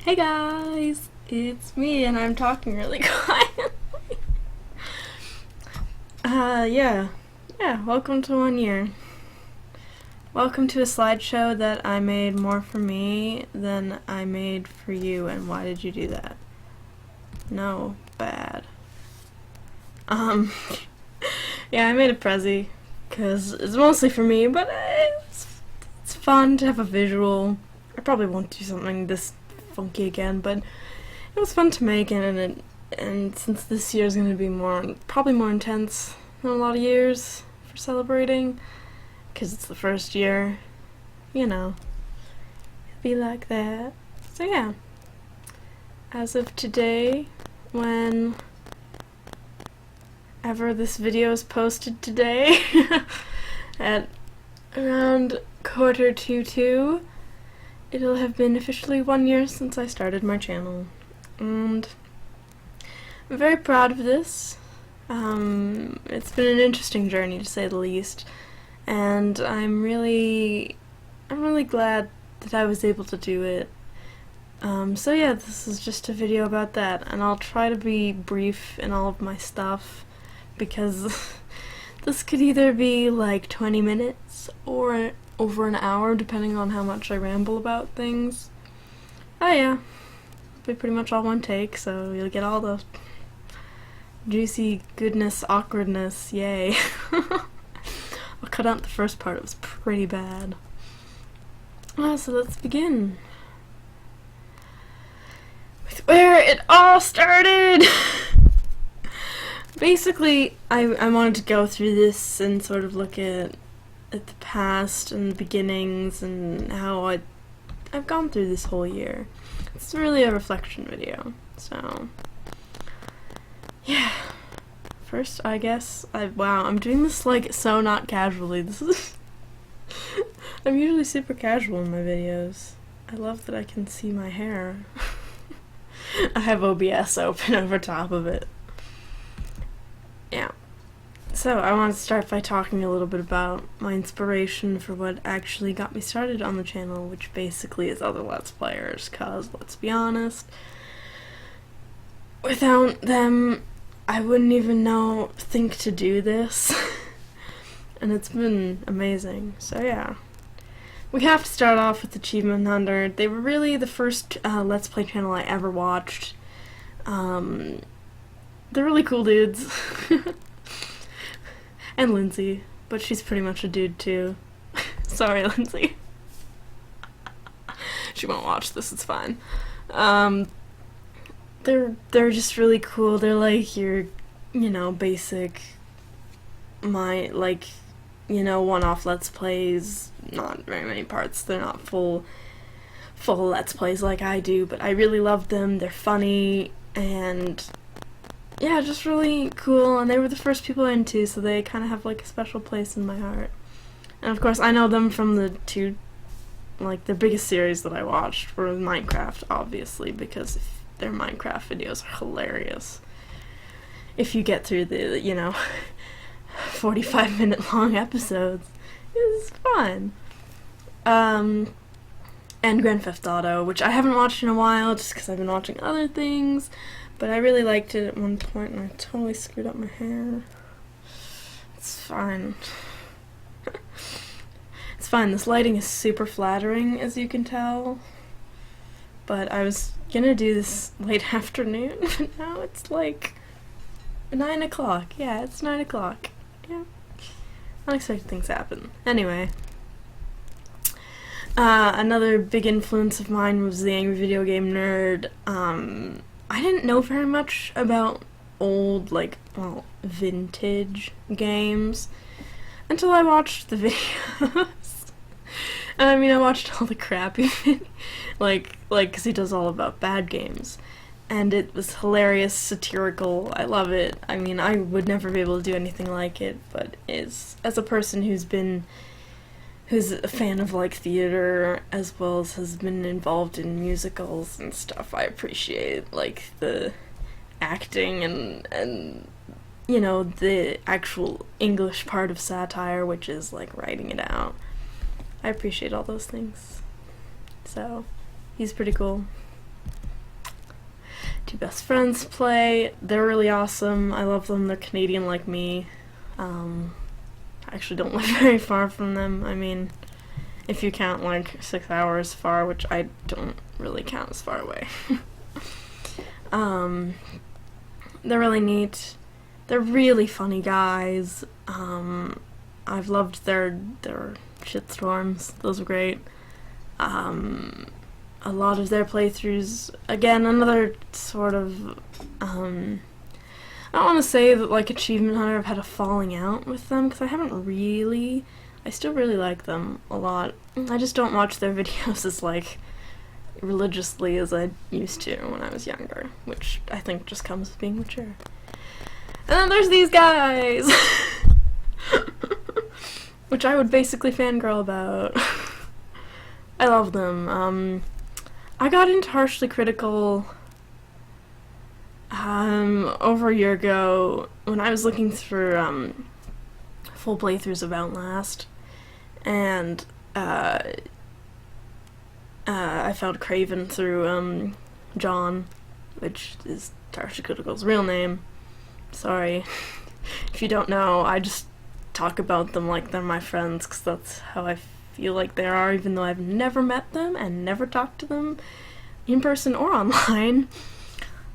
Hey guys, it's me and I'm talking really quietly. yeah, welcome to 1 year. Welcome to a slideshow that I made more for me than I made for you, and why did you do that? No, bad. Yeah, I made a Prezi, because it's mostly for me, but it's fun to have a visual. I probably won't do something this funky again, but it was fun to make, and since this year is going to be probably more intense than a lot of years for celebrating, because it's the first year, it'll be like that. So yeah, as of today, whenever this video is posted today, at around 1:45, it'll have been officially 1 year since I started my channel, and I'm very proud of this. It's been an interesting journey, to say the least, and I'm really glad that I was able to do it. So yeah, this is just a video about that, and I'll try to be brief in all of my stuff, because this could either be like 20 minutes or over an hour, depending on how much I ramble about things. Oh yeah, it'll be pretty much all one take, so you'll get all the juicy goodness, awkwardness, yay. I'll cut out the first part, it was pretty bad. So let's begin with where it all started. Basically, I wanted to go through this and sort of look at the past and the beginnings and how I've gone through this whole year. It's really a reflection video, so yeah. First, I guess, wow, I'm doing this like so not casually. This is I'm usually super casual in my videos. I love that I can see my hair. I have OBS open over top of it. Yeah. So, I want to start by talking a little bit about my inspiration for what actually got me started on the channel, which basically is other Let's Players, cause, let's be honest, without them, I wouldn't even think to do this, and it's been amazing, so yeah. We have to start off with Achievement Hunter. They were really the first Let's Play channel I ever watched. They're really cool dudes. And Lindsay, but she's pretty much a dude too. Sorry, Lindsay. She won't watch this, it's fine. They're just really cool. They're like your, basic, one-off Let's Plays. Not very many parts. They're not full Let's Plays like I do, but I really love them. They're funny, and yeah, just really cool, and they were the first people into, so they kind of have like a special place in my heart. And of course, I know them from the the biggest series that I watched were Minecraft, obviously, because their Minecraft videos are hilarious. If you get through the, 45-minute long episodes, it's fun. And Grand Theft Auto, which I haven't watched in a while, just because I've been watching other things. But I really liked it at one point, and I totally screwed up my hair. It's fine. It's fine. This lighting is super flattering, as you can tell. But I was gonna do this late afternoon, but now it's like 9 o'clock. Yeah, it's 9 o'clock. Yeah. Unexpected things happen. Anyway. Another big influence of mine was the Angry Video Game Nerd. I didn't know very much about old, vintage games until I watched the videos. And I mean, I watched all the crappy because he does all about bad games. And it was hilarious, satirical, I love it. I mean, I would never be able to do anything like it, but as a person who's a fan of theater, as well as has been involved in musicals and stuff, I appreciate the acting and the actual English part of satire, which is writing it out. I appreciate all those things. So he's pretty cool. two best friends play. They're really awesome. I love them. They're Canadian like me. I actually don't live very far from them. I mean, if you count like 6 hours far, which I don't really count as far away. They're really neat. They're really funny guys. I've loved their shitstorms. Those are great. A lot of their playthroughs, again, another sort of, I don't want to say that, like, Achievement Hunter, I've had a falling out with them, because I haven't really. I still really like them a lot. I just don't watch their videos as, like, religiously as I used to when I was younger, which I think just comes with being mature. And then there's these guys! Which I would basically fangirl about. I love them. I got into Harshly Critical over a year ago when I was looking through full playthroughs of Outlast, and I found Craven through John, which is Harshly Critical's real name. Sorry if you don't know, I just talk about them like they're my friends, because that's how I feel like they are, even though I've never met them and never talked to them in person or online.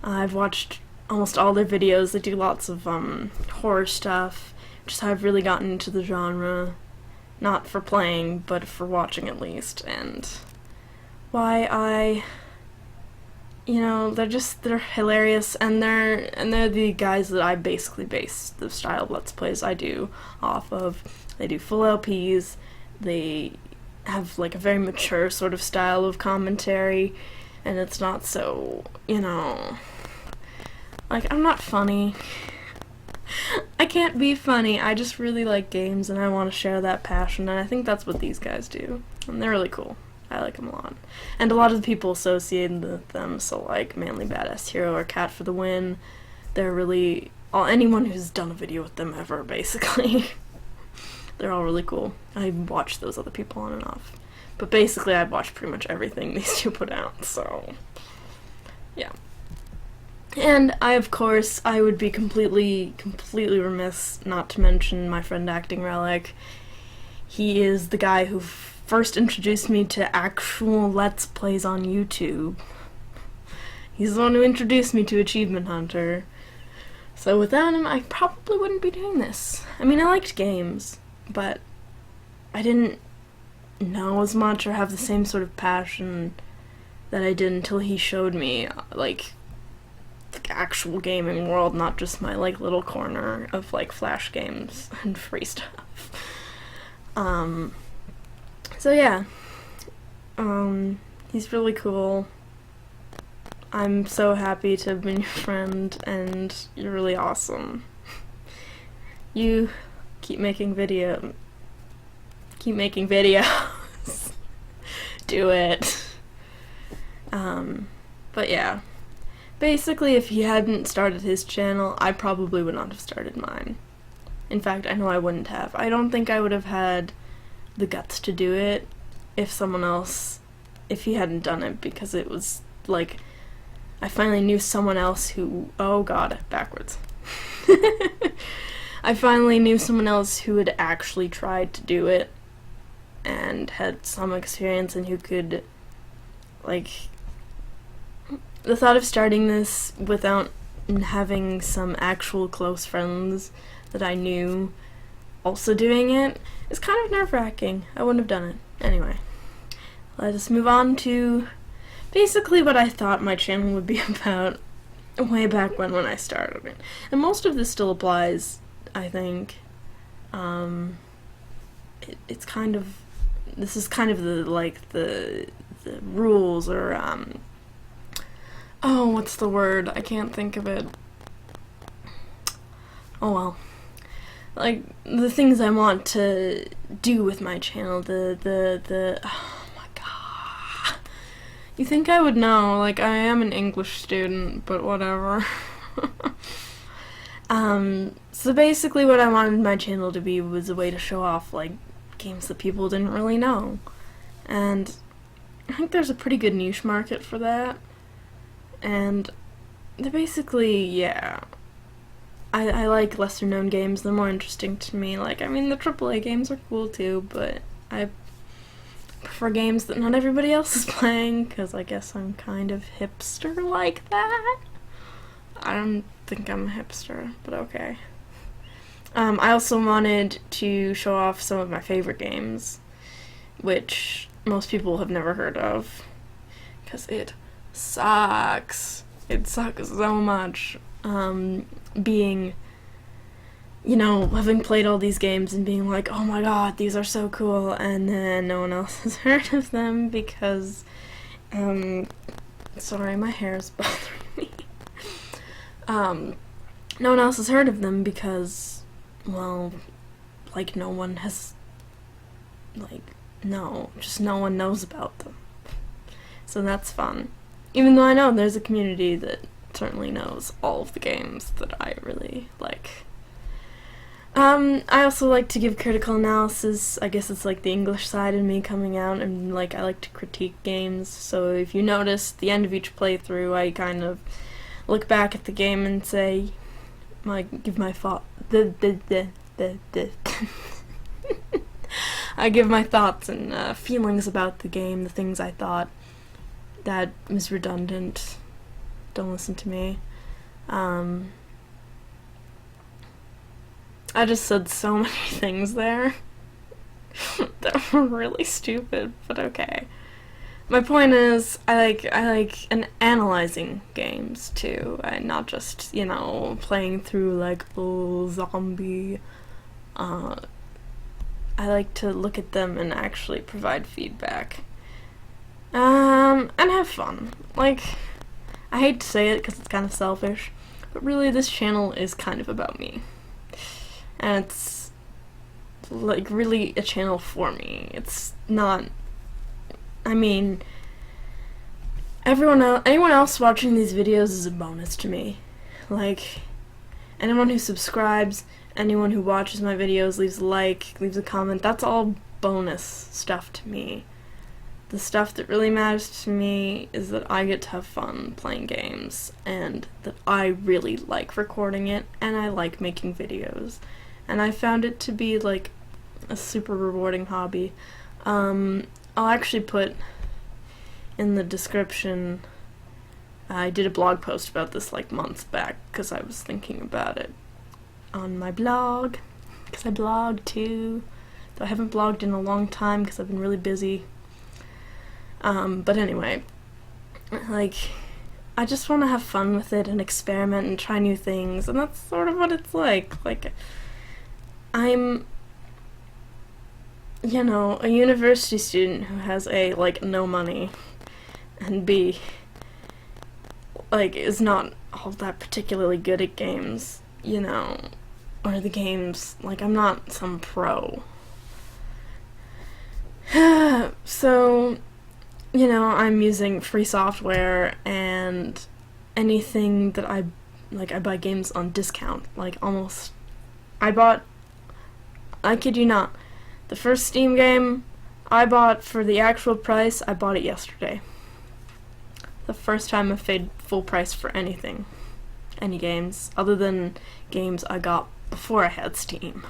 I've watched almost all their videos. They do lots of horror stuff, which is how I've really gotten into the genre. Not for playing, but for watching at least, and why they're hilarious, and they're the guys that I basically base the style of Let's Plays I do off of. They do full LPs, they have like a very mature sort of style of commentary, and it's not so, like, I'm not funny. I can't be funny, I just really like games, and I want to share that passion, and I think that's what these guys do, and they're really cool. I like them a lot. And a lot of the people associated with them, so like Manly Badass Hero or Cat for the Win, they're really, anyone who's done a video with them ever, basically. They're all really cool. I watch those other people on and off. But basically I've watched pretty much everything these two put out, so yeah. And I would be completely remiss not to mention my friend Acting Relic. He is the guy who first introduced me to actual Let's Plays on YouTube. He's the one who introduced me to Achievement Hunter. So without him, I probably wouldn't be doing this. I mean, I liked games, but I didn't know as much or have the same sort of passion that I did until he showed me, like, the actual gaming world, not just my, like, little corner of, like, Flash games and free stuff. So yeah, he's really cool. I'm so happy to have been your friend, and you're really awesome. You keep making videos. Do it. But yeah, basically if he hadn't started his channel, I probably would not have started mine. In fact, I know I wouldn't have. I don't think I would have had the guts to do it if he hadn't done it, because it was like, I finally knew someone else who, oh god, backwards. I finally knew someone else who had actually tried to do it and had some experience, and who could, like, the thought of starting this without having some actual close friends that I knew also doing it is kind of nerve-wracking. I wouldn't have done it. Anyway, let us move on to basically what I thought my channel would be about way back when I started it. And most of this still applies, I think. It's kind of, this is kind of the rules, or oh, what's the word? I can't think of it. Oh well. Like, the things I want to do with my channel, oh my god. You think I would know, like, I am an English student, but whatever. So basically what I wanted my channel to be was a way to show off, like, games that people didn't really know. And I think there's a pretty good niche market for that. And they're basically, yeah. I like lesser known games, they're more interesting to me. Like, I mean, the AAA games are cool too, but I prefer games that not everybody else is playing, because I guess I'm kind of hipster like that. I don't think I'm a hipster, but okay. I also wanted to show off some of my favorite games, which most people have never heard of, because it sucks. It sucks so much. Being, having played all these games and being like, oh my god, these are so cool, and then no one else has heard of them because, sorry, my hair is bothering me. No one else has heard of them because, well, like, no one has, just no one knows about them. So that's fun. Even though I know there's a community that certainly knows all of the games that I really like. I also like to give critical analysis. I guess it's like the English side of me coming out, and I like to critique games. So if you notice, at the end of each playthrough, I kind of look back at the game and say, give my I give my thoughts and feelings about the game, the things I thought that was redundant. Don't listen to me. I just said so many things there that were really stupid, but okay. My point is, I like analyzing games too, and not just, playing through zombie. I like to look at them and actually provide feedback. And have fun. I hate to say it because it's kind of selfish, but really this channel is kind of about me. And it's, really a channel for me. It's not, anyone else watching these videos is a bonus to me. Anyone who subscribes, anyone who watches my videos, leaves a like, leaves a comment, that's all bonus stuff to me. The stuff that really matters to me is that I get to have fun playing games, and that I really like recording it, and I like making videos. And I found it to be, a super rewarding hobby. I'll actually put in the description, I did a blog post about this, months back, because I was thinking about it on my blog, because I blog too, though I haven't blogged in a long time because I've been really busy. But anyway, I just want to have fun with it and experiment and try new things, and that's sort of what it's like. I'm, a university student who has A, no money, and B, is not all that particularly good at games, or the games, I'm not some pro. So, I'm using free software, and anything that I buy games on discount, I kid you not, the first Steam game I bought for the actual price, I bought it yesterday. The first time I've paid full price for anything, any games, other than games I got before I had Steam,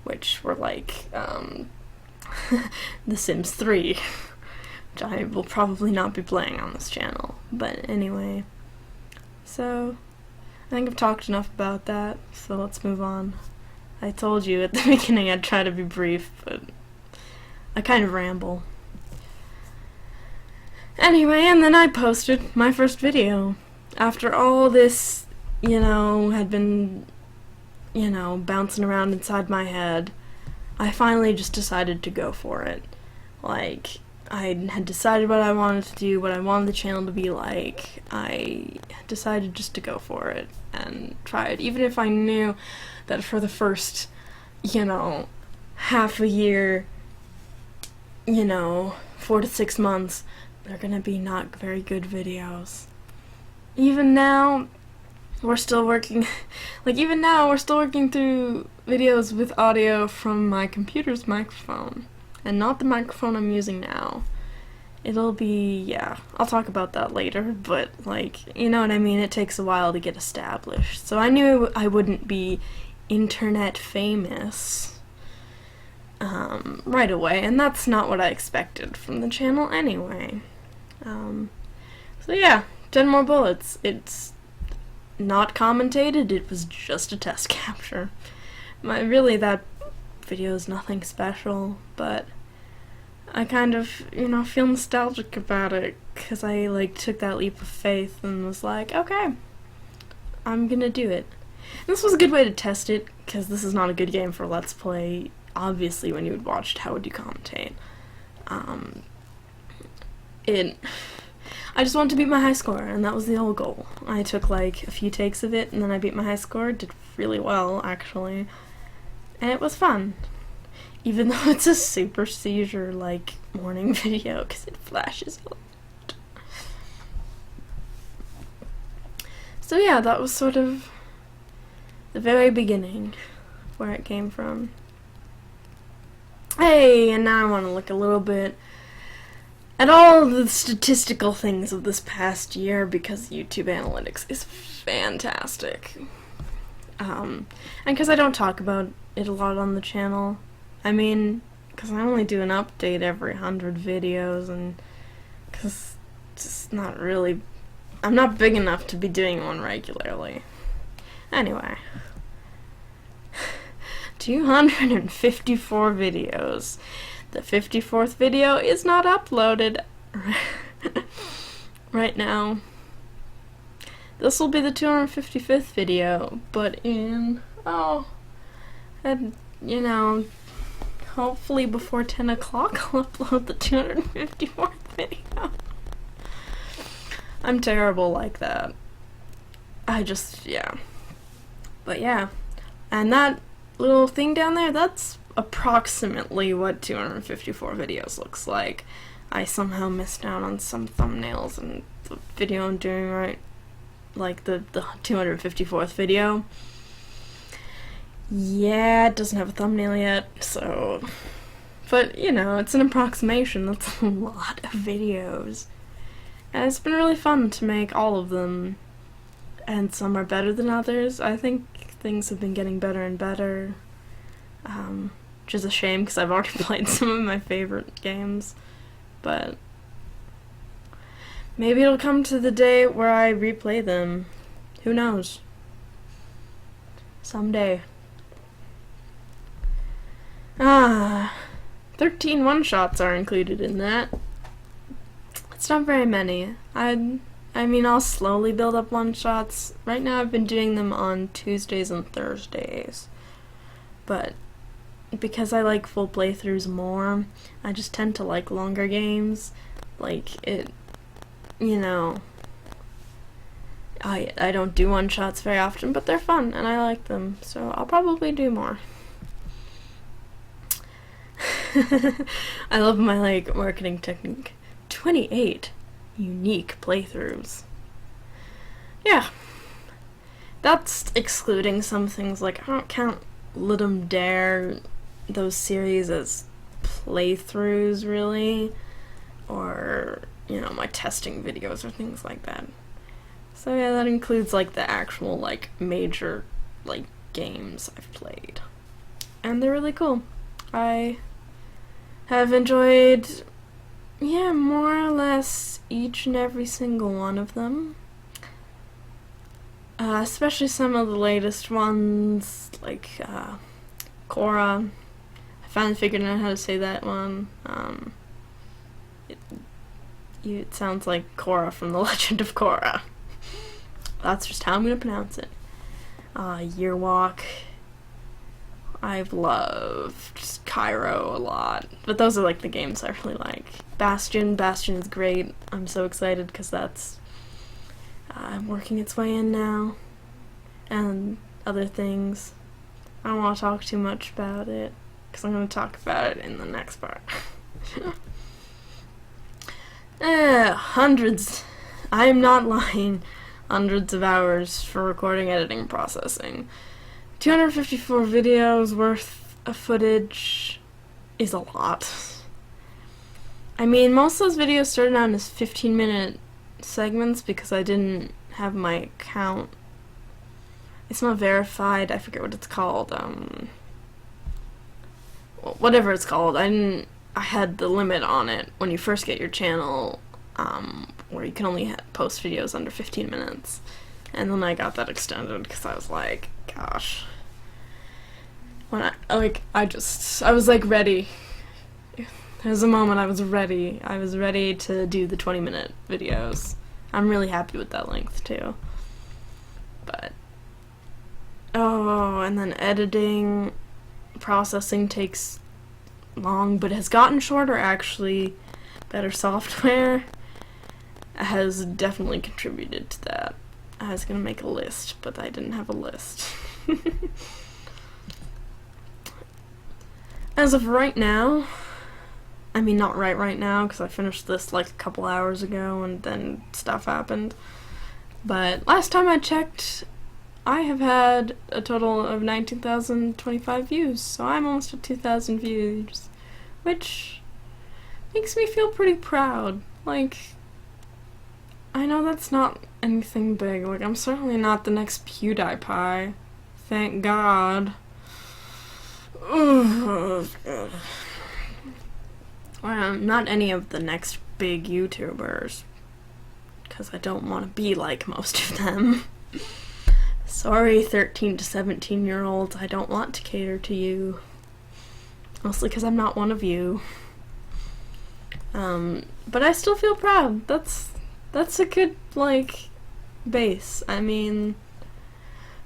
which were The Sims 3, which I will probably not be playing on this channel, but anyway. So, I think I've talked enough about that, so let's move on. I told you at the beginning I'd try to be brief, but I kind of ramble. Anyway, and then I posted my first video. After all this, had been, bouncing around inside my head, I finally just decided to go for it. I had decided what I wanted to do, what I wanted the channel to be like. I decided just to go for it and try it, even if I knew that for the first, half a year, 4 to 6 months, they're gonna be not very good videos. Even now, we're still working, through videos with audio from my computer's microphone, and not the microphone I'm using now. It'll be, yeah, I'll talk about that later, but, like, you know what I mean? It takes a while to get established. So I knew I wouldn't be internet famous right away, and that's not what I expected from the channel anyway. So yeah, 10 more bullets. It's not commentated, it was just a test capture. Really, that video is nothing special, but I kind of, you know, feel nostalgic about it, because I, like, took that leap of faith and was like, okay, I'm gonna do it. And this was a good way to test it, because this is not a good game for Let's Play. Obviously, when you had watched How Would You Commentate? I just wanted to beat my high score, and that was the whole goal. I took, like, a few takes of it, and then I beat my high score, did really well, actually. And it was fun. Even though it's a super seizure, like, morning video, because it flashes a lot. So yeah, that was sort of the very beginning, where it came from. Hey, and now I want to look a little bit at all the statistical things of this past year, because YouTube analytics is fantastic. And because I don't talk about it a lot on the channel. I mean, because I only do an update every 100 videos, and because it's just not really, I'm not big enough to be doing one regularly. Anyway, 254 videos. The 54th video is not uploaded right now. This will be the 255th video, but in, you know, hopefully before 10 o'clock I'll upload the 254th video. I'm terrible like that. Yeah. But yeah. And that little thing down there, that's approximately what 254 videos looks like. I somehow missed out on some thumbnails, and the video I'm doing right, like the 254th video, yeah, it doesn't have a thumbnail yet, so, but, you know, it's an approximation. That's a lot of videos, and it's been really fun to make all of them, and some are better than others. I think things have been getting better and better, which is a shame, because I've already played some of my favorite games, but maybe it'll come to the day where I replay them. Who knows? Someday. 13 one-shots are included in that. It's not very many. I mean, I'll slowly build up one-shots. Right now I've been doing them on Tuesdays and Thursdays. But because I like full playthroughs more, I just tend to like longer games. Like, it, you know, I don't do one-shots very often, but they're fun, and I like them, so I'll probably do more. I love my, like, marketing technique. 28 unique playthroughs. Yeah. That's excluding some things, like, I don't count Let 'em Dare, those series, as playthroughs, really, or, you know, my testing videos or things like that. So yeah, that includes, like, the actual, like, major, like, games I've played. And they're really cool. I have enjoyed, yeah, more or less each and every single one of them. Especially some of the latest ones, like, Korra. I finally figured out how to say that one. It sounds like Korra from The Legend of Korra. That's just how I'm gonna pronounce it. Year Walk. I've loved Cairo a lot, but those are, like, the games I really like. Bastion is great. I'm so excited because that's working its way in now, and other things. I don't want to talk too much about it because I'm going to talk about it in the next part. Hundreds, I am not lying, hundreds of hours for recording, editing, processing. 254 videos worth of footage is a lot. I mean, most of those videos started out as 15-minute segments because I didn't have my account. It's not verified. I forget what it's called. Whatever it's called. I had the limit on it when you first get your channel, where you can only post videos under 15 minutes. And then I got that extended because I was like, gosh. When I was like ready. There was a moment I was ready. I was ready to do the 20-minute videos. I'm really happy with that length too. But, and then editing, processing takes long, but has gotten shorter actually. Better software has definitely contributed to that. I was gonna make a list, but I didn't have a list. As of right now, I mean, not right now, because I finished this like a couple hours ago and then stuff happened. But last time I checked, I have had a total of 19,025 views, so I'm almost at 2,000 views, which makes me feel pretty proud. Like, I know that's not anything big. Like, I'm certainly not the next PewDiePie. Thank God. Well, not any of the next big YouTubers, because I don't want to be like most of them. Sorry, 13 to 17-year-olds, I don't want to cater to you. Mostly because I'm not one of you. But I still feel proud. That's a good, like, base. I mean,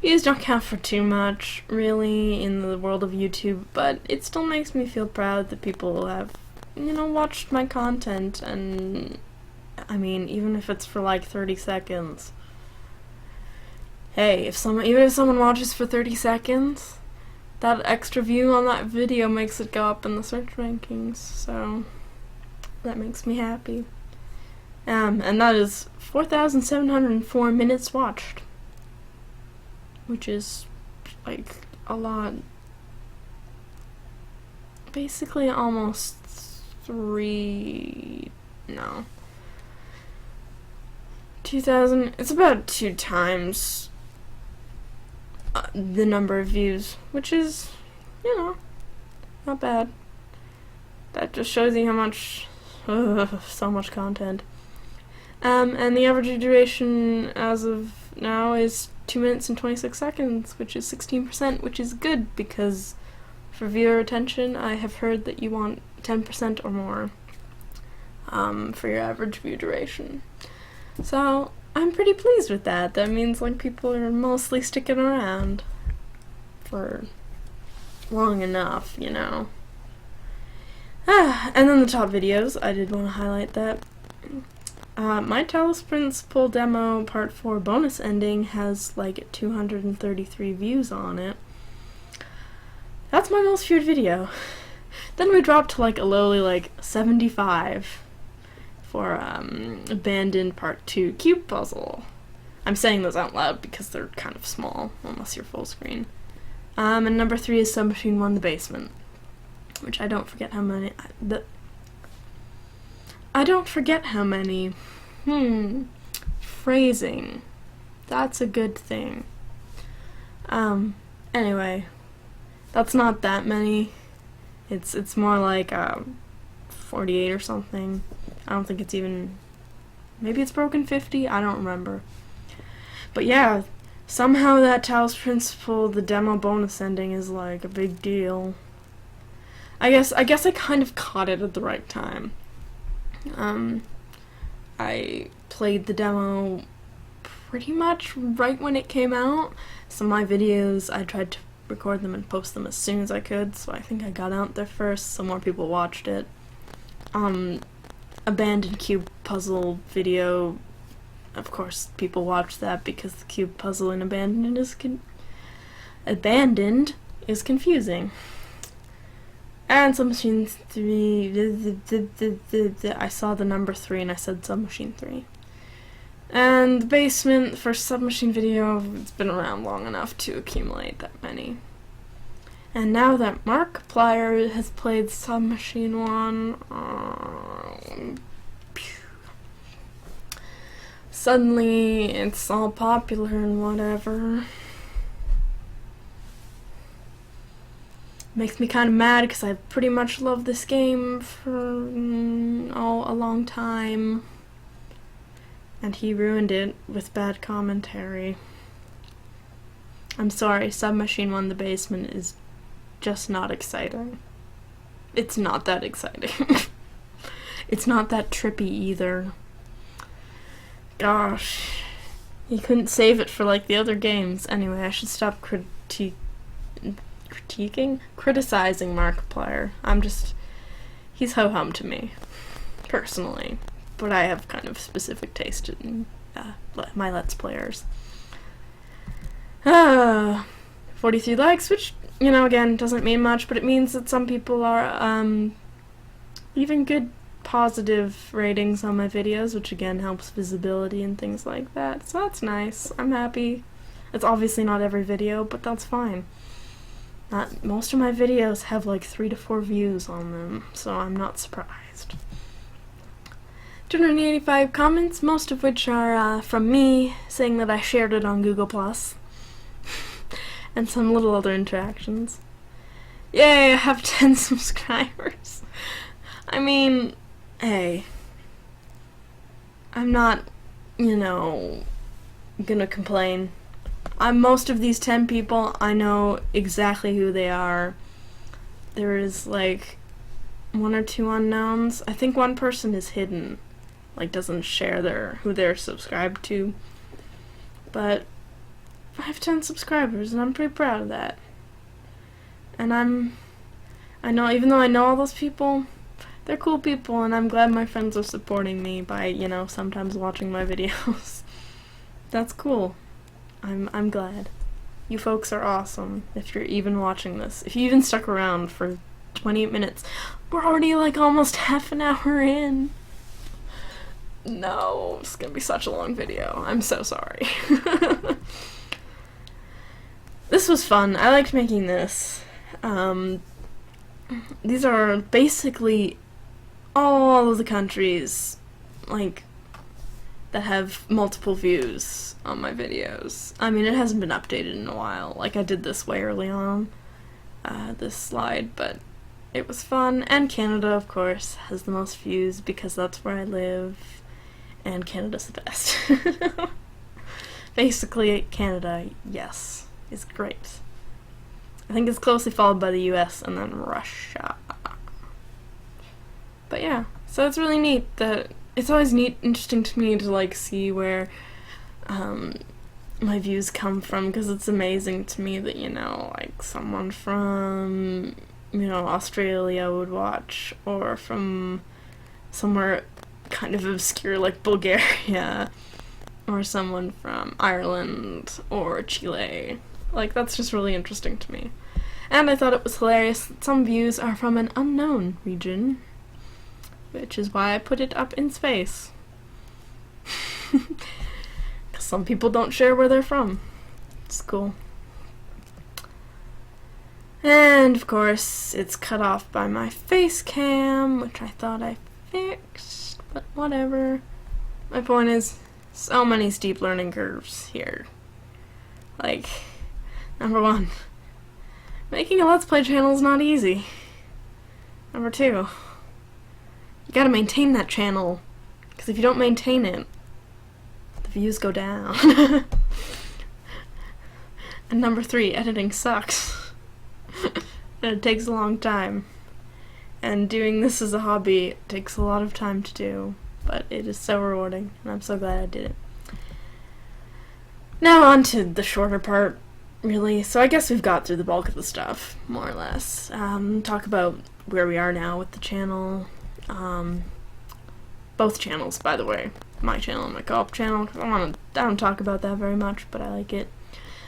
views don't count for too much, really, in the world of YouTube, but it still makes me feel proud that people have, watched my content, and, I mean, even if it's for, like, 30 seconds. Hey, even if someone watches for 30 seconds, that extra view on that video makes it go up in the search rankings, so that makes me happy. And that is 4,704 minutes watched, which is, like, a lot. Basically almost 2,000, it's about 2 times the number of views, which is, not bad. That just shows you how much, so much content. And the average duration as of now is 2 minutes and 26 seconds, which is 16%, which is good because for viewer retention, I have heard that you want 10% or more for your average view duration. So I'm pretty pleased with that. That means like people are mostly sticking around for long enough, and then the top videos, I did want to highlight that. My Talos Principle demo part 4 bonus ending has like 233 views on it. That's my most viewed video. Then we dropped to like a lowly like 75 for Abandoned Part 2 Cube Puzzle. I'm saying those out loud because they're kind of small, unless you're full screen. And number 3 is Submachine 1 The Basement, which I don't forget how many. I don't forget how many. Phrasing. That's a good thing. Anyway, that's not that many. It's more like 48 or something. I don't think it's even, maybe it's broken 50, I don't remember. But yeah, somehow that Talos Principle, the demo bonus ending, is like a big deal. I guess I kind of caught it at the right time. I played the demo pretty much right when it came out. So my videos, I tried to record them and post them as soon as I could, so I think I got out there first, so more people watched it. Abandoned Cube Puzzle video, of course people watched that because the cube puzzle in Abandoned is confusing. And Submachine 3, I saw the number 3 and I said Submachine 3. And The Basement, the first Submachine video, it's been around long enough to accumulate that many. And now that Markiplier has played Submachine 1, suddenly it's all popular and whatever. Makes me kind of mad because I pretty much loved this game for a long time. And he ruined it with bad commentary. I'm sorry, Submachine 1 The Basement is just not exciting. It's not that exciting. It's not that trippy either. Gosh. You couldn't save it for like the other games. Anyway, I should stop criticizing Markiplier. He's ho-hum to me, personally. But I have kind of specific taste in my Let's Players. 43 likes, which, again, doesn't mean much, but it means that some people are leaving good positive ratings on my videos, which again helps visibility and things like that. So that's nice. I'm happy. It's obviously not every video, but that's fine. Most of my videos have like 3 to 4 views on them, so I'm not surprised. 285 comments, most of which are from me saying that I shared it on Google+. And some little other interactions. Yay, I have 10 subscribers. I mean, hey. I'm not, gonna complain. Most of these 10 people, I know exactly who they are. There is, like, 1 or 2 unknowns. I think one person is hidden. Like, doesn't share who they're subscribed to. But I have 10 subscribers, and I'm pretty proud of that. And I know, even though I know all those people, they're cool people, and I'm glad my friends are supporting me by, sometimes watching my videos. That's cool. I'm glad. You folks are awesome, if you're even watching this. If you even stuck around for 28 minutes. We're already, like, almost half an hour in. No, it's gonna be such a long video. I'm so sorry. This was fun. I liked making this. These are basically all of the countries, like, that have multiple views on my videos. I mean, it hasn't been updated in a while. Like, I did this way early on, this slide, but it was fun. And Canada, of course, has the most views because that's where I live, and Canada's the best. Basically, Canada, yes, is great. I think it's closely followed by the US and then Russia. But yeah, so it's really neat that it's always interesting to me to like see where my views come from, because it's amazing to me that like someone from Australia would watch, or from somewhere kind of obscure like Bulgaria, or someone from Ireland or Chile. Like, that's just really interesting to me. And I thought it was hilarious that some views are from an unknown region, which is why I put it up in space. Because some people don't share where they're from. It's cool. And, of course, it's cut off by my face cam, which I thought I fixed, but whatever. My point is, so many steep learning curves here. Like, number 1, making a Let's Play channel is not easy. Number 2, you gotta maintain that channel, because if you don't maintain it, the views go down. And number 3, editing sucks. And it takes a long time. And doing this as a hobby takes a lot of time to do, but it is so rewarding, and I'm so glad I did it. Now on to the shorter part, really. So I guess we've got through the bulk of the stuff, more or less. Talk about where we are now with the channel. Both channels, by the way. My channel and my co-op channel. I don't talk about that very much, but I like it.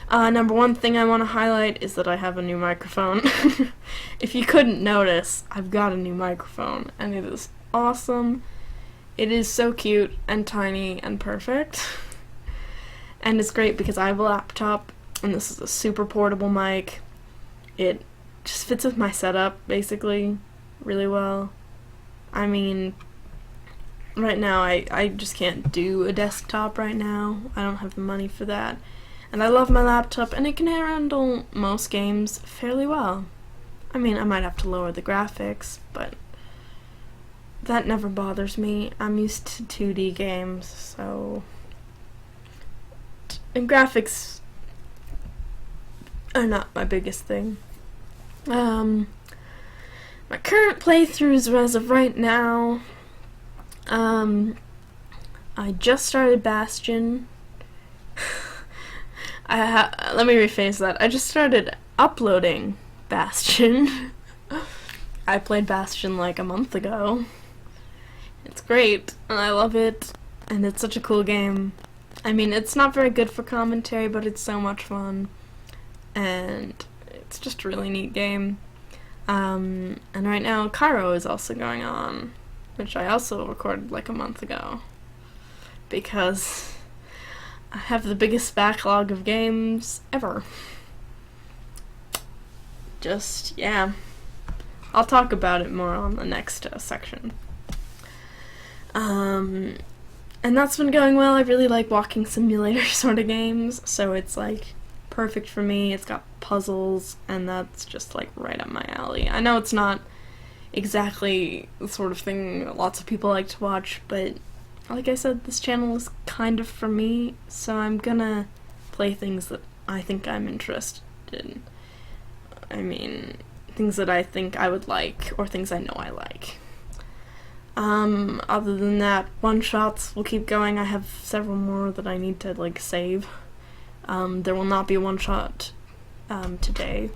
Number 1 thing I want to highlight is that I have a new microphone. If you couldn't notice, I've got a new microphone, and it is awesome. It is so cute and tiny and perfect. And it's great because I have a laptop, and this is a super portable mic. It just fits with my setup, basically, really well. I mean, right now I just can't do a desktop right now. I don't have the money for that. And I love my laptop, and it can handle most games fairly well. I mean, I might have to lower the graphics, but that never bothers me. I'm used to 2D games, so... And graphics are not my biggest thing. My current playthroughs as of right now, I just started Bastion. Let me rephrase that. I just started uploading Bastion. I played Bastion like a month ago. It's great, and I love it, and it's such a cool game. I mean, it's not very good for commentary, but it's so much fun, and it's just a really neat game. And right now, Cairo is also going on, which I also recorded like a month ago, because I have the biggest backlog of games ever. Just, yeah. I'll talk about it more on the next section. And that's been going well. I really like walking simulator sort of games, so it's like perfect for me. It's got puzzles, and that's just like right up my alley. I know it's not exactly the sort of thing lots of people like to watch, but like I said, this channel is kind of for me, so I'm gonna play things that I think I'm interested in. I mean, things that I think I would like, or things I know I like. Other than that, one-shots will keep going. I have several more that I need to, like, save. There will not be a one-shot, today.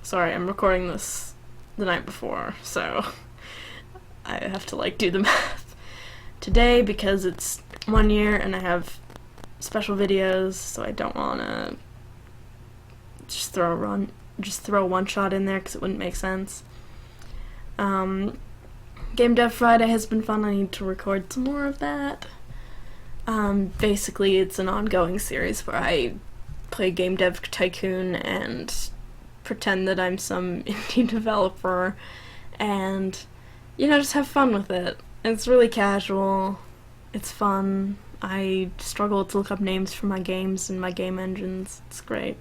Sorry, I'm recording this the night before, so I have to, like, do the math today because it's 1 year and I have special videos, so I don't wanna just throw a one-shot in there because it wouldn't make sense. Game Dev Friday has been fun. I need to record some more of that. Basically, it's an ongoing series where I play Game Dev Tycoon and pretend that I'm some indie developer and, you know, just have fun with it. It's really casual. It's fun. I struggle to look up names for my games and my game engines. It's great.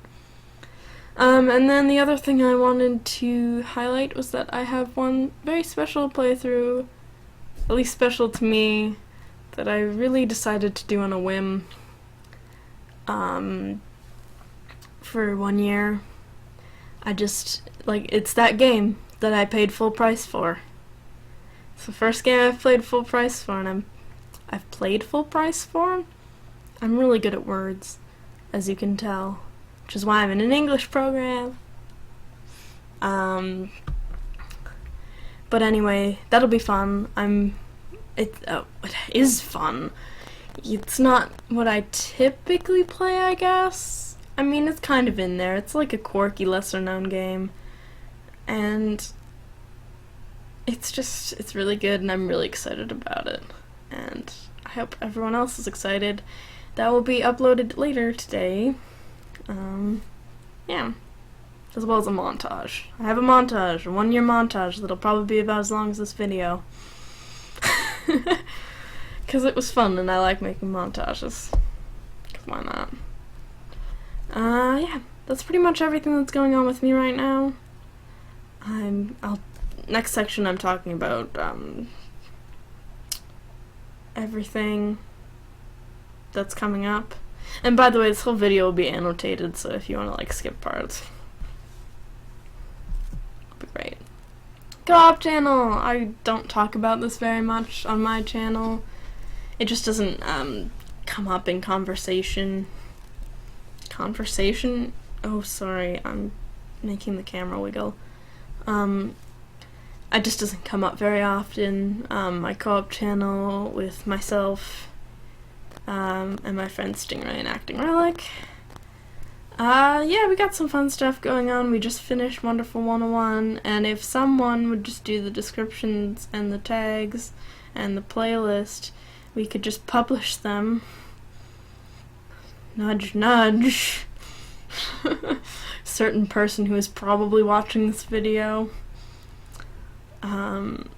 And then the other thing I wanted to highlight was that I have one very special playthrough, at least special to me, that I really decided to do on a whim, for 1 year. I just, like, it's that game that I paid full price for. It's the first game I've played full price for, and I've played full price for? I'm really good at words, as you can tell. Which is why I'm in an English program. But anyway, that'll be fun. It is fun. It's not what I typically play, I guess. I mean, it's kind of in there. It's like a quirky, lesser-known game. And it's really good, and I'm really excited about it. And I hope everyone else is excited. That will be uploaded later today. Yeah. As well as a montage. I have a montage, a 1 year montage that'll probably be about as long as this video. Because it was fun and I like making montages. 'Cause why not? Yeah. That's pretty much everything that's going on with me right now. Next section I'm talking about, everything that's coming up. And by the way, this whole video will be annotated, so if you want to, like, skip parts, it'll be great. Co-op channel! I don't talk about this very much on my channel. It just doesn't, come up in conversation. Conversation? Oh, sorry, I'm making the camera wiggle. It just doesn't come up very often. My co-op channel with myself, and my friend Stingray and Acting Relic. Yeah, we got some fun stuff going on. We just finished Wonderful 101, and if someone would just do the descriptions and the tags and the playlist, we could just publish them. Nudge, nudge. certain person who is probably watching this video. I'm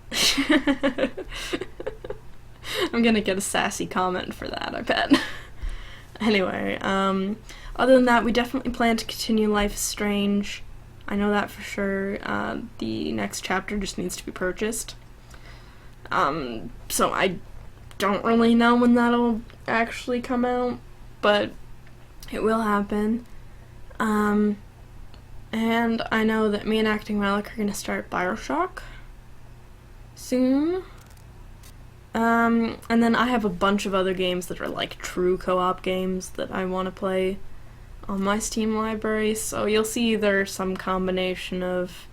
gonna get a sassy comment for that, I bet. Anyway, other than that, we definitely plan to continue Life is Strange. I know that for sure. The next chapter just needs to be purchased. So I don't really know when that'll actually come out, but it will happen. And I know that me and Acting Relic are gonna start BioShock soon. And then I have a bunch of other games that are like true co-op games that I want to play on my Steam library, so you'll see either some combination of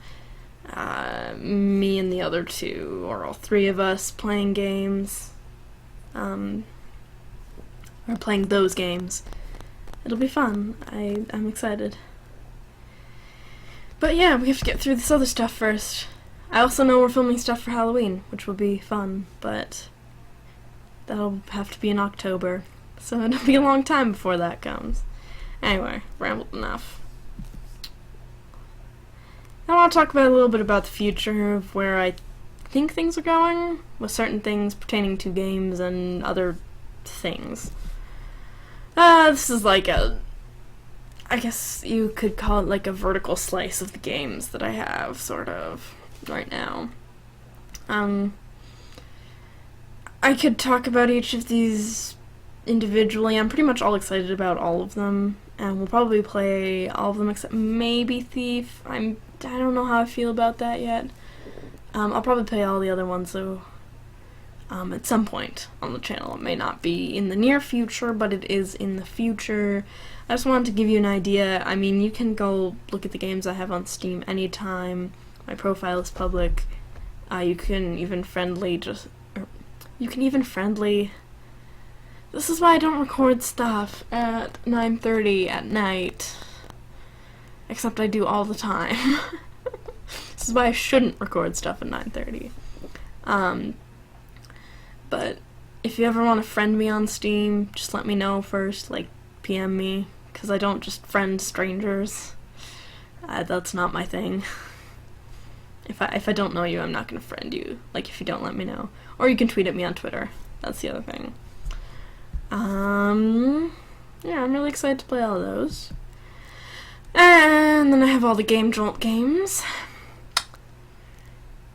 me and the other two, or all three of us playing games, or playing those games. It'll be fun. I'm excited. But yeah, we have to get through this other stuff first. I also know we're filming stuff for Halloween, which will be fun, but that'll have to be in October, so it'll be a long time before that comes. Anyway, rambled enough. I want to talk about a little bit about the future of where I think things are going, with certain things pertaining to games and other things. This is like I guess you could call it like a vertical slice of the games that I have, sort of, right now. I could talk about each of these individually. I'm pretty much all excited about all of them, and we'll probably play all of them except maybe Thief. I don't know how I feel about that yet. I'll probably play all the other ones, though, at some point on the channel. It may not be in the near future, but it is in the future. I just wanted to give you an idea. I mean, you can go look at the games I have on Steam anytime. My profile is public. You can even friendly. This is why I don't record stuff at 9:30 at night. Except I do all the time. This is why I shouldn't record stuff at 9:30. But if you ever want to friend me on Steam, just let me know first, like, PM me, because I don't just friend strangers. That's not my thing. If I don't know you, I'm not going to friend you, like, if you don't let me know. Or you can tweet at me on Twitter. That's the other thing. Yeah, I'm really excited to play all of those. And then I have all the Game Jolt games,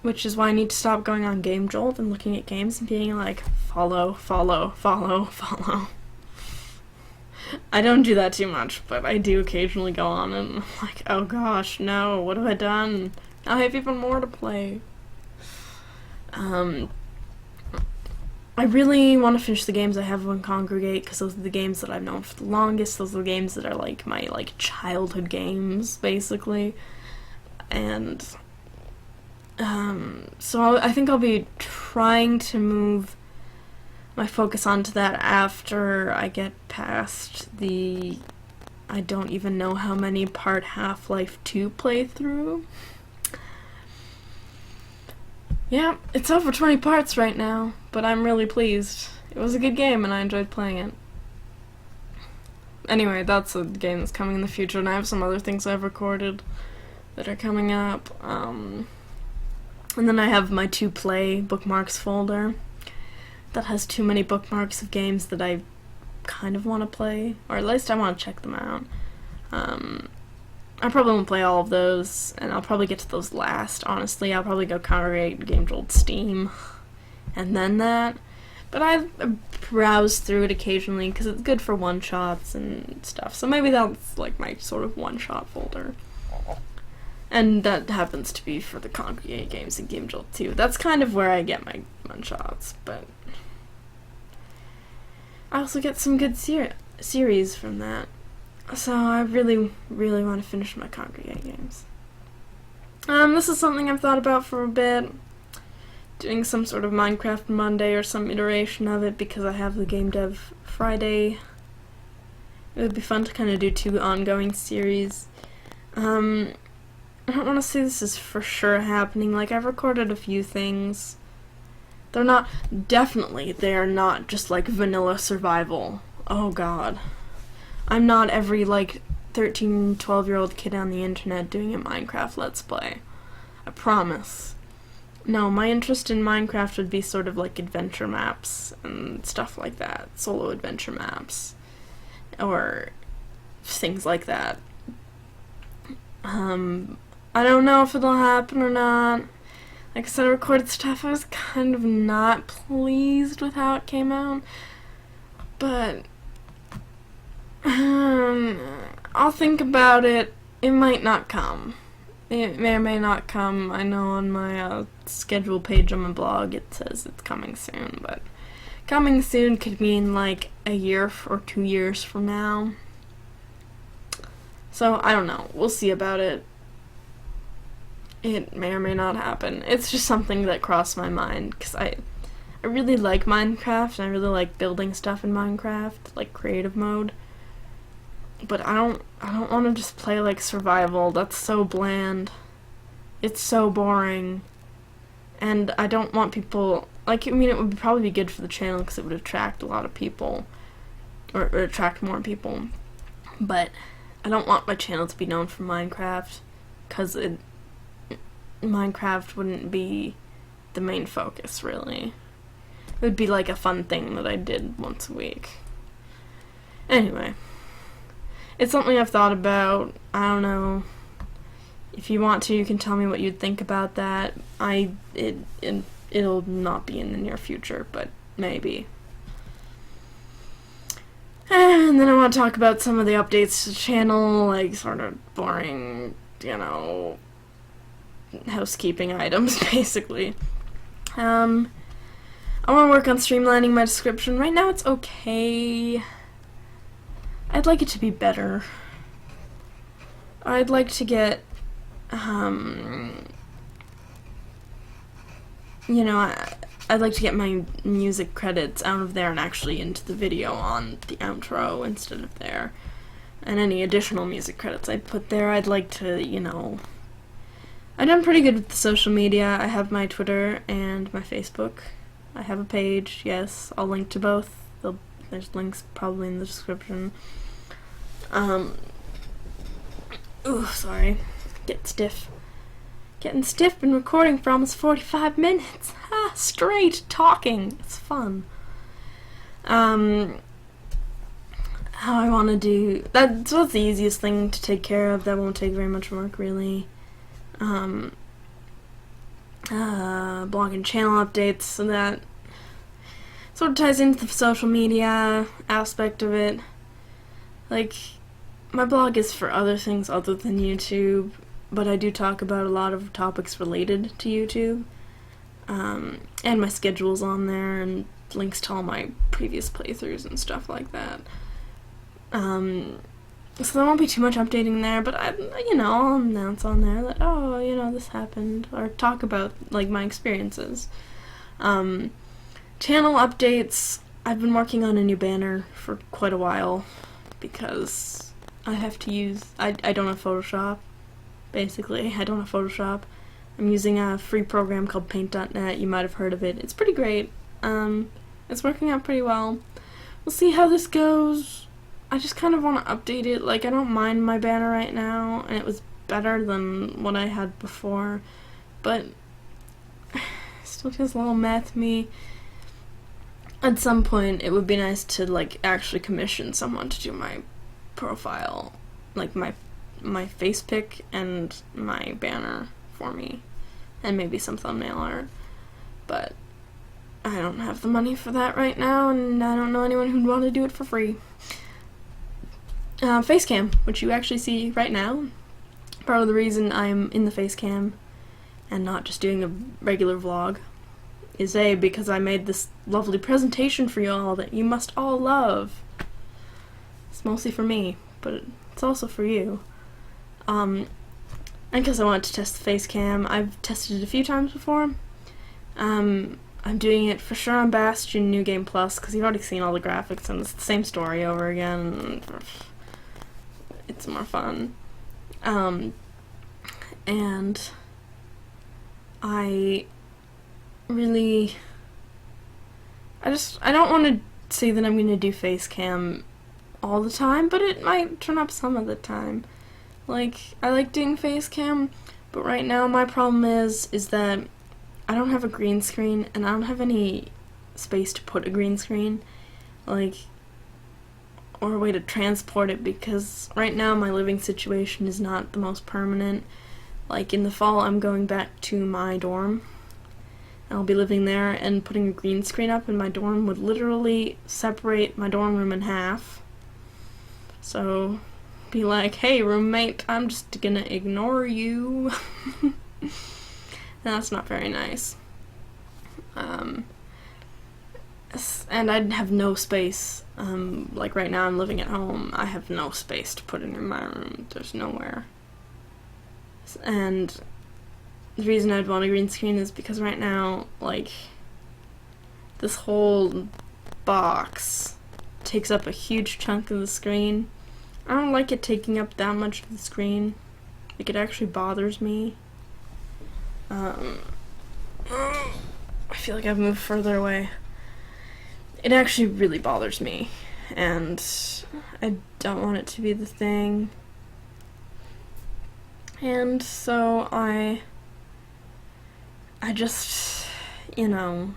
which is why I need to stop going on Game Jolt and looking at games and being like, follow, follow, follow, follow. I don't do that too much, but I do occasionally go on and I'm like, oh gosh, no, what have I done? Now I have even more to play. I really want to finish the games I have on Congregate, because those are the games that I've known for the longest. Those are the games that are like my childhood games, basically. And so I think I'll be trying to move my focus onto that after I get past the I don't even know how many part Half-Life 2 playthrough. Yeah, it's over 20 parts right now, but I'm really pleased. It was a good game and I enjoyed playing it. Anyway, that's a game that's coming in the future, and I have some other things I've recorded that are coming up. And then I have my to-play bookmarks folder that has too many bookmarks of games that I kind of want to play, or at least I want to check them out. I probably won't play all of those, and I'll probably get to those last, honestly. I'll probably go Congregate, Game Jolt, Steam, and then that. But I browse through it occasionally, because it's good for one-shots and stuff. So maybe that's like my sort of one-shot folder. And that happens to be for the Congregate games and Game Jolt too. That's kind of where I get my one-shots, but I also get some good series from that. So I really, really want to finish my Congregate games. This is something I've thought about for a bit. Doing some sort of Minecraft Monday or some iteration of it, because I have the Game Dev Friday. It would be fun to kind of do 2 ongoing series. I don't want to say this is for sure happening. Like, I've recorded a few things. They are not just like vanilla survival. Oh god. I'm not every, 13, 12-year-old kid on the internet doing a Minecraft Let's Play. I promise. No, my interest in Minecraft would be sort of like adventure maps and stuff like that. Solo adventure maps. Or things like that. I don't know if it'll happen or not. Like I said, I recorded stuff. I was kind of not pleased with how it came out. But I'll think about it. It might not come. It may or may not come. I know on my schedule page on my blog it says it's coming soon, but coming soon could mean like a year or 2 years from now. So, I don't know. We'll see about it. It may or may not happen. It's just something that crossed my mind, because I really like Minecraft, and I really like building stuff in Minecraft, like creative mode. But I don't want to just play like survival. That's so bland. It's so boring. And I don't want people, like, I mean, it would probably be good for the channel because it would attract a lot of people, or attract more people. But I don't want my channel to be known for Minecraft, because Minecraft wouldn't be the main focus, really. It would be like a fun thing that I did once a week. Anyway, it's something I've thought about. I don't know. If you want to, you can tell me what you'd think about that. It'll not be in the near future, but maybe. And then I want to talk about some of the updates to the channel, like sort of boring, housekeeping items, basically. I want to work on streamlining my description. Right now it's okay. I'd like it to be better. I'd like to get, I'd like to get my music credits out of there and actually into the video on the outro instead of there. And any additional music credits I put there, I'd like to, I've done pretty good with the social media. I have my Twitter and my Facebook. I have a page, yes. I'll link to both. There's links probably in the description. Ooh, sorry. Getting stiff, been recording for almost 45 minutes. Straight talking. It's fun. How I want to do... That's the easiest thing to take care of. That won't take very much work, really. Blog and channel updates, so that sort of ties into the social media aspect of it. Like, my blog is for other things other than YouTube, but I do talk about a lot of topics related to YouTube. And my schedule's on there, and links to all my previous playthroughs and stuff like that. So there won't be too much updating there, but I'll announce on there that, this happened, or talk about, like, my experiences. Channel updates, I've been working on a new banner for quite a while, because I have to use, I don't have Photoshop, basically. I don't have Photoshop. I'm using a free program called Paint.net. You might have heard of it. It's pretty great. It's working out pretty well. We'll see how this goes. I just kind of want to update it. Like, I don't mind my banner right now, and it was better than what I had before, but it still feels a little meh to me. At some point, it would be nice to, like, actually commission someone to do my profile, like my face pic and my banner for me, and maybe some thumbnail art, but I don't have the money for that right now, and I don't know anyone who'd want to do it for free. Facecam, which you actually see right now. Part of the reason I'm in the facecam and not just doing a regular vlog is because I made this lovely presentation for you all that you must all love. It's mostly for me, but it's also for you. And because I wanted to test the facecam. I've tested it a few times before. I'm doing it for sure on Bastion New Game Plus, because you've already seen all the graphics and it's the same story over again. It's more fun. And I don't want to say that I'm going to do facecam all the time, but it might turn up some of the time. Like, I like doing face cam, but right now my problem is that I don't have a green screen, and I don't have any space to put a green screen, like, or a way to transport it, because right now my living situation is not the most permanent. Like, in the fall I'm going back to my dorm, and I'll be living there, and putting a green screen up in my dorm would literally separate my dorm room in half. So, be like, hey roommate, I'm just gonna ignore you. That's not very nice. And I'd have no space. Like right now I'm living at home, I have no space to put it in my room. There's nowhere. And the reason I'd want a green screen is because right now, like, this whole box takes up a huge chunk of the screen. I don't like it taking up that much of the screen. Like, it actually bothers me. I feel like I've moved further away. It actually really bothers me, and I don't want it to be the thing. And so I just, you know,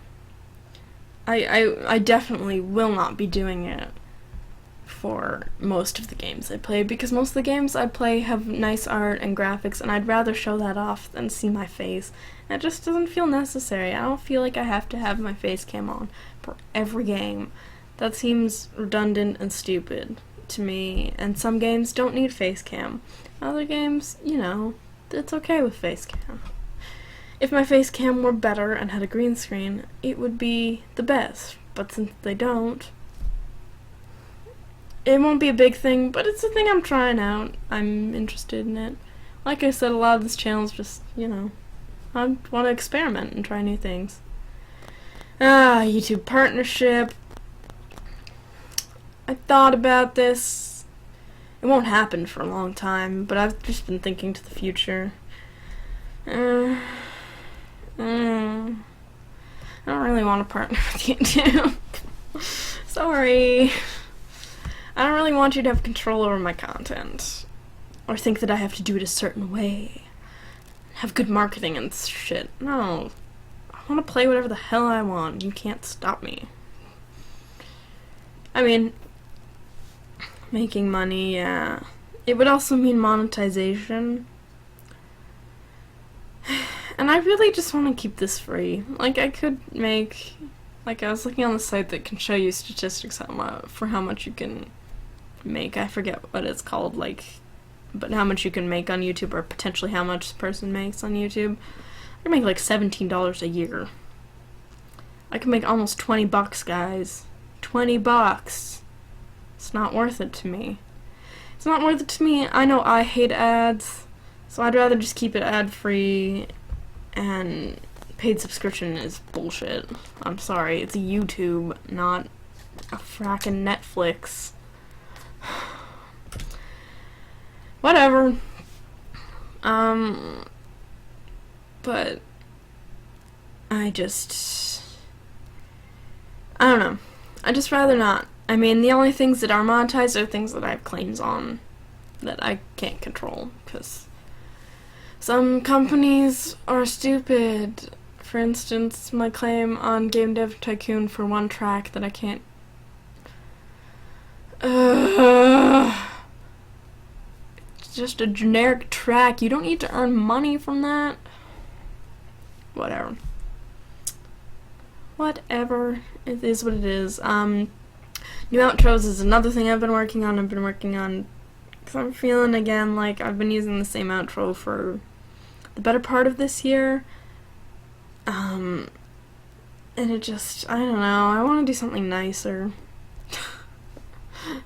I definitely will not be doing it for most of the games I play, because most of the games I play have nice art and graphics, and I'd rather show that off than see my face. It just doesn't feel necessary. I don't feel like I have to have my face cam on for every game. That seems redundant and stupid to me, and some games don't need face cam. Other games, you know, it's okay with face cam. If my face cam were better and had a green screen, it would be the best, but since they don't, it won't be a big thing, but it's a thing I'm trying out. I'm interested in it. Like I said, a lot of this channel is just, you know, I want to experiment and try new things. YouTube partnership. I thought about this. It won't happen for a long time, but I've just been thinking to the future. I don't really want to partner with YouTube. Sorry. I don't really want you to have control over my content, or think that I have to do it a certain way, have good marketing and shit. No. I want to play whatever the hell I want. You can't stop me. I mean, making money, yeah. It would also mean monetization. And I really just want to keep this free. Like, I could make, like, I was looking on the site that can show you statistics for how much you can make. I forget what it's called, like, but how much you can make on YouTube, or potentially how much this person makes on YouTube. I can make like $17 a year. I can make almost $20, guys. $20. It's not worth it to me. It's not worth it to me. I know I hate ads, so I'd rather just keep it ad-free, and paid subscription is bullshit. I'm sorry, it's YouTube, not a frackin' Netflix. Whatever. But I don't know. I just rather not. I mean, the only things that are monetized are things that I have claims on that I can't control, because some companies are stupid. For instance, my claim on Game Dev Tycoon for one track that I can't... It's just a generic track. You don't need to earn money from that. Whatever. Whatever. It is what it is. New outros is another thing I've been working on. Because I'm feeling, again, like I've been using the same outro for the better part of this year. And it just, I don't know, I want to do something nicer.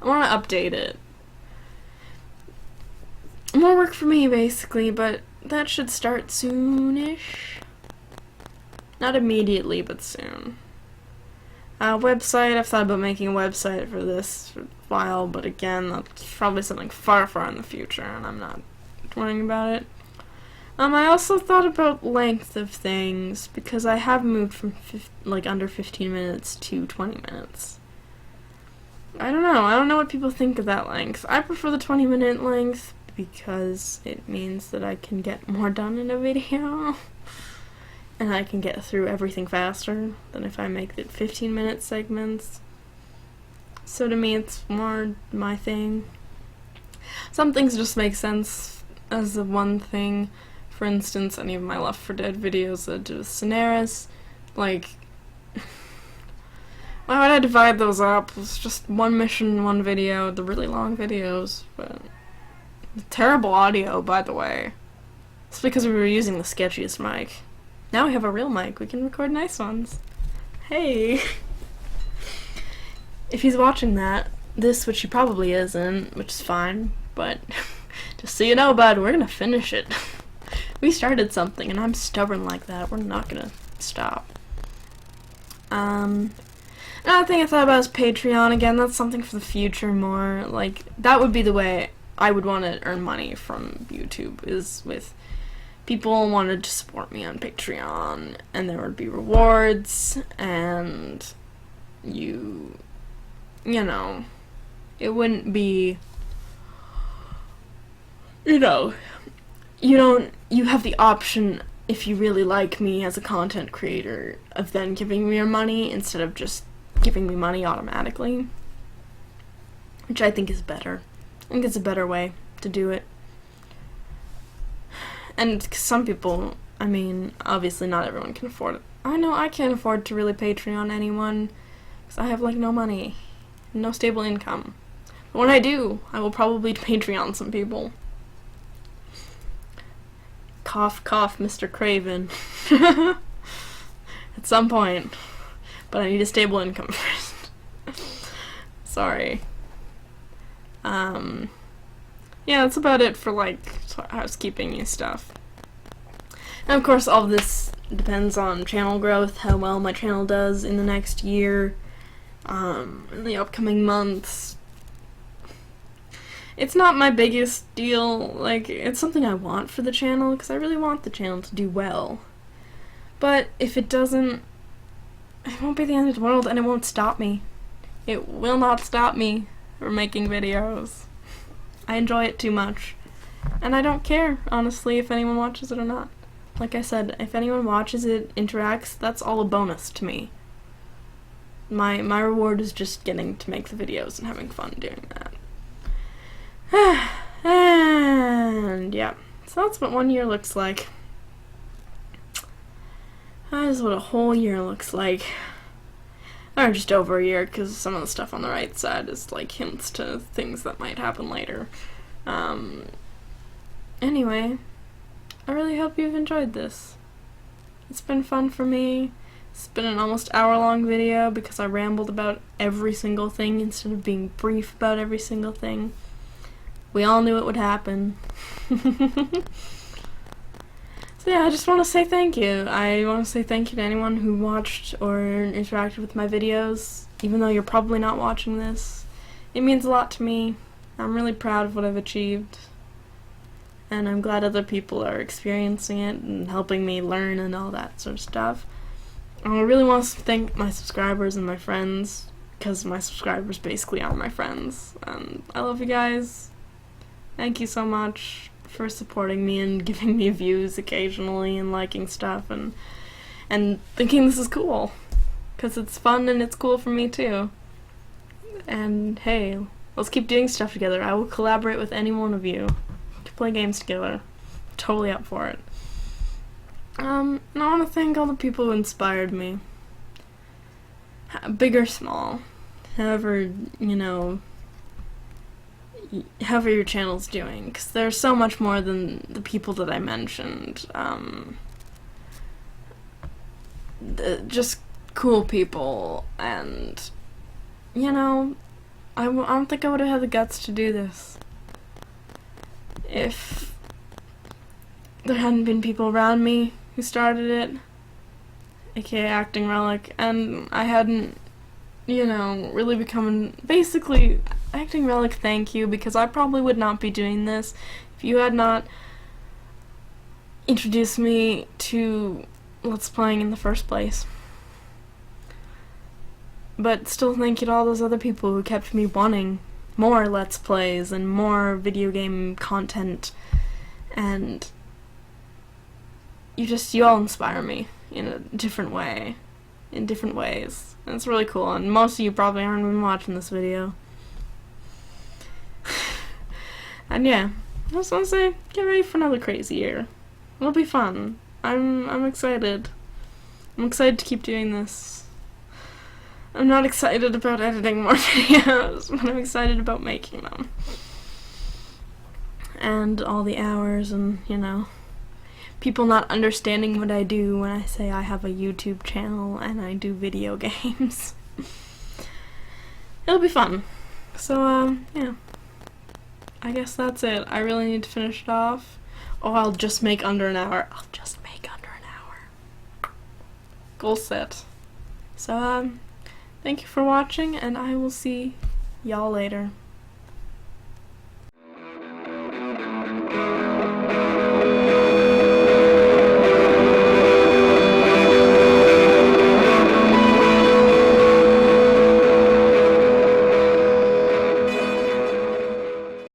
I want to update it. More work for me, basically, but that should start soonish. Not immediately, but soon. Website, I've thought about making a website for this for a while, but again, that's probably something far, far in the future, and I'm not worrying about it. I also thought about length of things, because I have moved from under 15 minutes to 20 minutes. I don't know. I don't know what people think of that length. I prefer the 20-minute length because it means that I can get more done in a video. And I can get through everything faster than if I make it 15-minute segments. So to me, it's more my thing. Some things just make sense as the one thing. For instance, any of my Left 4 Dead videos that do Scenaris, like, why would I divide those up? It's just one mission, one video, the really long videos, but terrible audio, by the way. It's because we were using the sketchiest mic. Now we have a real mic, we can record nice ones. Hey! If he's watching this, which he probably isn't, which is fine, but just so you know, bud, we're gonna finish it. We started something, and I'm stubborn like that. We're not gonna stop. Another thing I thought about is Patreon. Again, that's something for the future more. Like, that would be the way I would want to earn money from YouTube, is with people wanted to support me on Patreon, and there would be rewards, and you know, it wouldn't be, you have the option, if you really like me as a content creator, of then giving me your money instead of just giving me money automatically, which I think is better. I think it's a better way to do it. And some people, I mean, obviously not everyone can afford it. I know I can't afford to really Patreon anyone, because I have, like, no money, no stable income. But when I do, I will probably Patreon some people. Cough, cough, Mr. Craven. At some point. But I need a stable income first. Sorry. Yeah, that's about it for, like, housekeeping stuff. And of course, all of this depends on channel growth, how well my channel does in the next year, in the upcoming months. It's not my biggest deal, like, it's something I want for the channel, because I really want the channel to do well. But if it doesn't, it won't be the end of the world, and it won't stop me. It will not stop me from making videos. I enjoy it too much. And I don't care, honestly, if anyone watches it or not. Like I said, if anyone watches it, interacts, that's all a bonus to me. My reward is just getting to make the videos and having fun doing that. And yeah, so that's what 1 year looks like. That is what a whole year looks like. Or just over a year, because some of the stuff on the right side is like hints to things that might happen later. Anyway, I really hope you've enjoyed this. It's been fun for me. It's been an almost hour-long video because I rambled about every single thing instead of being brief about every single thing. We all knew it would happen. So yeah, I just want to say thank you. I want to say thank you to anyone who watched or interacted with my videos, even though you're probably not watching this. It means a lot to me. I'm really proud of what I've achieved. And I'm glad other people are experiencing it and helping me learn and all that sort of stuff. I really want to thank my subscribers and my friends, because my subscribers basically are my friends. And I love you guys. Thank you so much for supporting me and giving me views occasionally and liking stuff and thinking this is cool, because it's fun and it's cool for me too. And hey, let's keep doing stuff together. I will collaborate with any one of you to play games together. I'm totally up for it. And I want to thank all the people who inspired me, big or small, however your channel's doing, because there's so much more than the people that I mentioned. Just cool people, and I don't think I would have had the guts to do this if there hadn't been people around me who started it, aka Acting Relic, and I hadn't really become, basically, Acting Relic, thank you, because I probably would not be doing this if you had not introduced me to Let's Playing in the first place. But still thank you to all those other people who kept me wanting more Let's Plays and more video game content, and you all inspire me in a different way, in different ways, and it's really cool, and most of you probably aren't even watching this video. And yeah, I just want to say, get ready for another crazy year. It'll be fun. I'm excited. I'm excited to keep doing this. I'm not excited about editing more videos, but I'm excited about making them. And all the hours and, you know, people not understanding what I do when I say I have a YouTube channel and I do video games. It'll be fun. So, yeah. I guess that's it. I really need to finish it off. Oh, I'll just make under an hour. I'll just make under an hour. Goal set. So, thank you for watching, and I will see y'all later.